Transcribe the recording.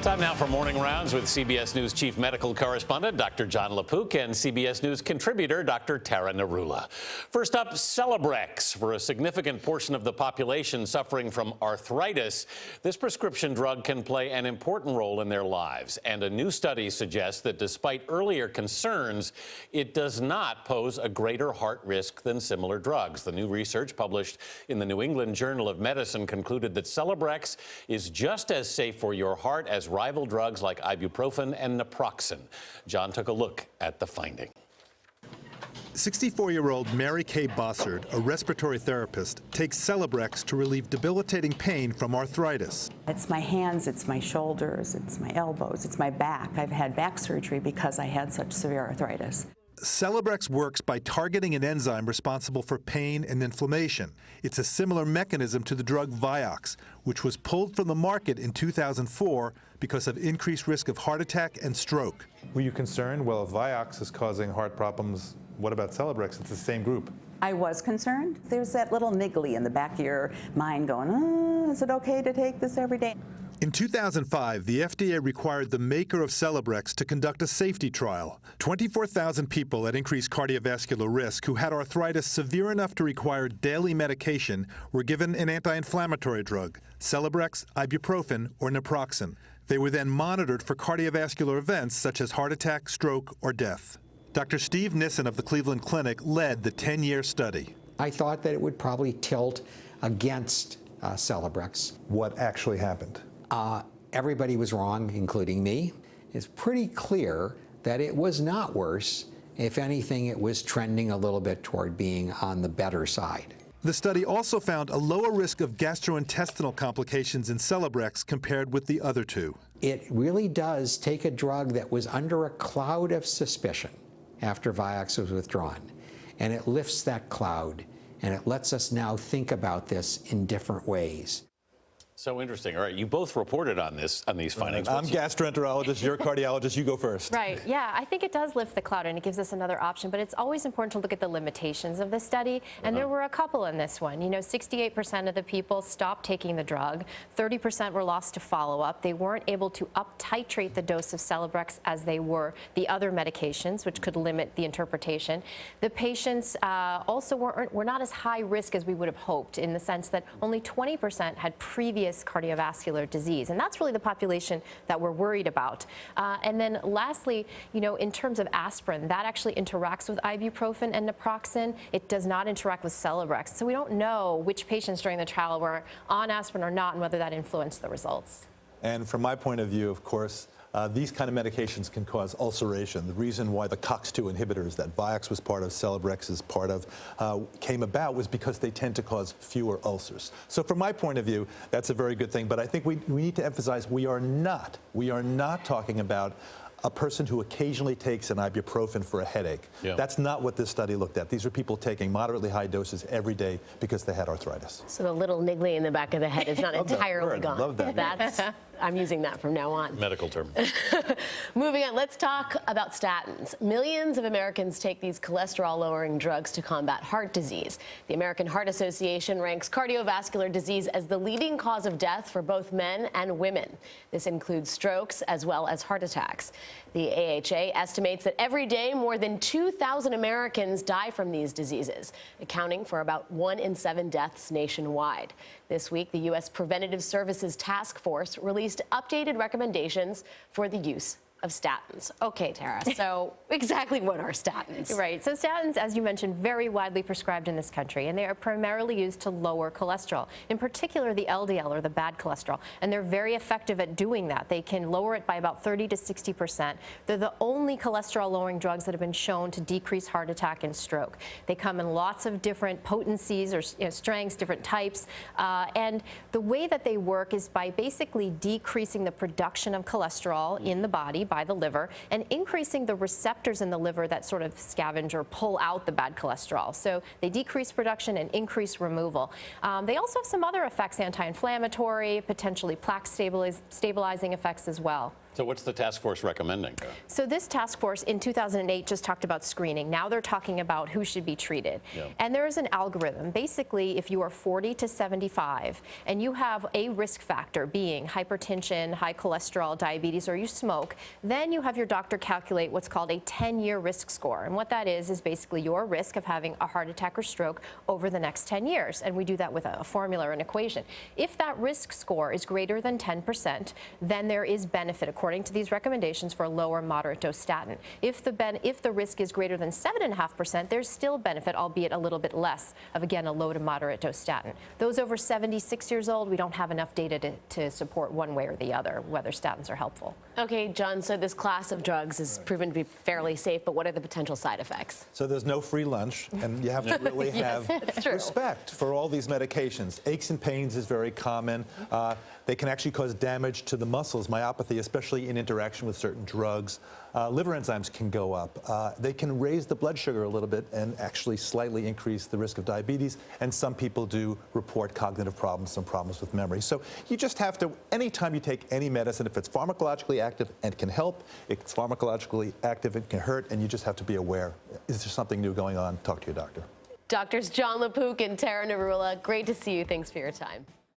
Time now for Morning Rounds with CBS News Chief Medical Correspondent Dr. Jon LaPook and CBS News contributor Dr. Narula. First up, Celebrex. For a significant portion of the population suffering from arthritis, this prescription drug can play an important role in their lives. And a new study suggests that despite earlier concerns, it does not pose a greater heart risk than similar drugs. The new research published in the New England Journal of Medicine concluded that Celebrex is just as safe for your heart as rival drugs like ibuprofen and naproxen. John took a look at the finding. 64-year-old Mary Kay Bossard, a respiratory therapist, takes Celebrex to relieve debilitating pain from arthritis. It's my hands, it's my shoulders, it's my elbows, it's my back. I've had back surgery because I had such severe arthritis. Celebrex works by targeting an enzyme responsible for pain and inflammation. It's a similar mechanism to the drug Vioxx, which was pulled from the market in 2004 because of increased risk of heart attack and stroke. Were you concerned? Well, if Vioxx is causing heart problems, what about Celebrex? It's the same group. I was concerned. There's that little niggly in the back of your mind going, oh, is it okay to take this every day? In 2005, the FDA required the maker of Celebrex to conduct a safety trial. 24,000 people at increased cardiovascular risk who had arthritis severe enough to require daily medication were given an anti-inflammatory drug, Celebrex, ibuprofen, or naproxen. They were then monitored for cardiovascular events such as heart attack, stroke, or death. Dr. Steve Nissen of the Cleveland Clinic led the 10-year study. I thought that it would probably tilt against Celebrex. What actually happened? Everybody was wrong, including me. It's pretty clear that it was not worse. If anything, it was trending a little bit toward being on the better side. The study also found a lower risk of gastrointestinal complications in Celebrex compared with the other two. It really does take a drug that was under a cloud of suspicion after Vioxx was withdrawn, and it lifts that cloud, and it lets us now think about this in different ways. So interesting. All right, you both reported on these findings. I'm gastroenterologist, you're a cardiologist, you go first. Right, yeah, I think it does lift the cloud and it gives us another option, but it's always important to look at the limitations of the study, and there were a couple in this one. You know, 68% of the people stopped taking the drug, 30% were lost to follow-up. They weren't able to up-titrate the dose of Celebrex as they were the other medications, which could limit the interpretation. The patients also were not as high risk as we would have hoped, in the sense that only 20% had previous cardiovascular disease, and that's really the population that we're worried about. And then lastly, you know, in terms of aspirin, that actually interacts with ibuprofen and naproxen. It does not interact with Celebrex, so we don't know which patients during the trial were on aspirin or not and whether that influenced the results. And from my point of view, of course, these kind of medications can cause ulceration. The reason why the COX-2 inhibitors that Vioxx was part of, Celebrex is part of, came about was because they tend to cause fewer ulcers. So from my point of view, that's a very good thing. But I think we need to emphasize we are not talking about a person who occasionally takes an ibuprofen for a headache. Yeah. That's not what this study looked at. These are people taking moderately high doses every day because they had arthritis. So the little niggly in the back of the head is not entirely gone. Love that. I'm using that from now on. Medical term. Moving on, let's talk about statins. Millions of Americans take these cholesterol-lowering drugs to combat heart disease. The American Heart Association ranks cardiovascular disease as the leading cause of death for both men and women. This includes strokes as well as heart attacks. The AHA estimates that every day more than 2,000 Americans die from these diseases, accounting for about 1 in 7 deaths nationwide. This week, the U.S. Preventative Services Task Force released updated recommendations for the use of statins. Okay, Tara, so exactly what are statins? Right, so statins, as you mentioned, very widely prescribed in this country, and they are primarily used to lower cholesterol, in particular the LDL, or the bad cholesterol, and they're very effective at doing that. They can lower it by about 30 to 60%. They're the only cholesterol-lowering drugs that have been shown to decrease heart attack and stroke. They come in lots of different potencies or strengths, different types, and the way that they work is by basically decreasing the production of cholesterol in the body by the liver and increasing the receptors in the liver that sort of scavenge or pull out the bad cholesterol. So they decrease production and increase removal. They also have some other effects, anti-inflammatory, potentially plaque stabilizing effects as well. So what's the task force recommending? So this task force in 2008 just talked about screening. Now they're talking about who should be treated. Yep. And there is an algorithm. Basically, if you are 40 to 75 and you have a risk factor being hypertension, high cholesterol, diabetes, or you smoke, then you have your doctor calculate what's called a 10-year risk score. And what that is basically your risk of having a heart attack or stroke over the next 10 years. And we do that with a formula or an equation. If that risk score is greater than 10%, then there is benefit, according to these recommendations, for a lower moderate dose statin. If the risk is greater than 7.5%, there's still benefit, albeit a little bit less, of, again, a low to moderate dose statin. Those over 76 years old, we don't have enough data to support one way or the other whether statins are helpful. Okay, John, so this class of drugs is proven to be fairly safe, but what are the potential side effects? So there's no free lunch, and you have to really have respect for all these medications. Aches and pains is very common. They can actually cause damage to the muscles, myopathy, especially in interaction with certain drugs. Liver enzymes can go up. They can raise the blood sugar a little bit and actually slightly increase the risk of diabetes. And some people do report cognitive problems, some problems with memory. So you just have to, anytime you take any medicine, if it's pharmacologically active and can help, if it's pharmacologically active and can hurt, and you just have to be aware. Is there something new going on? Talk to your doctor. Doctors Jon LaPook and Tara Narula, great to see you. Thanks for your time.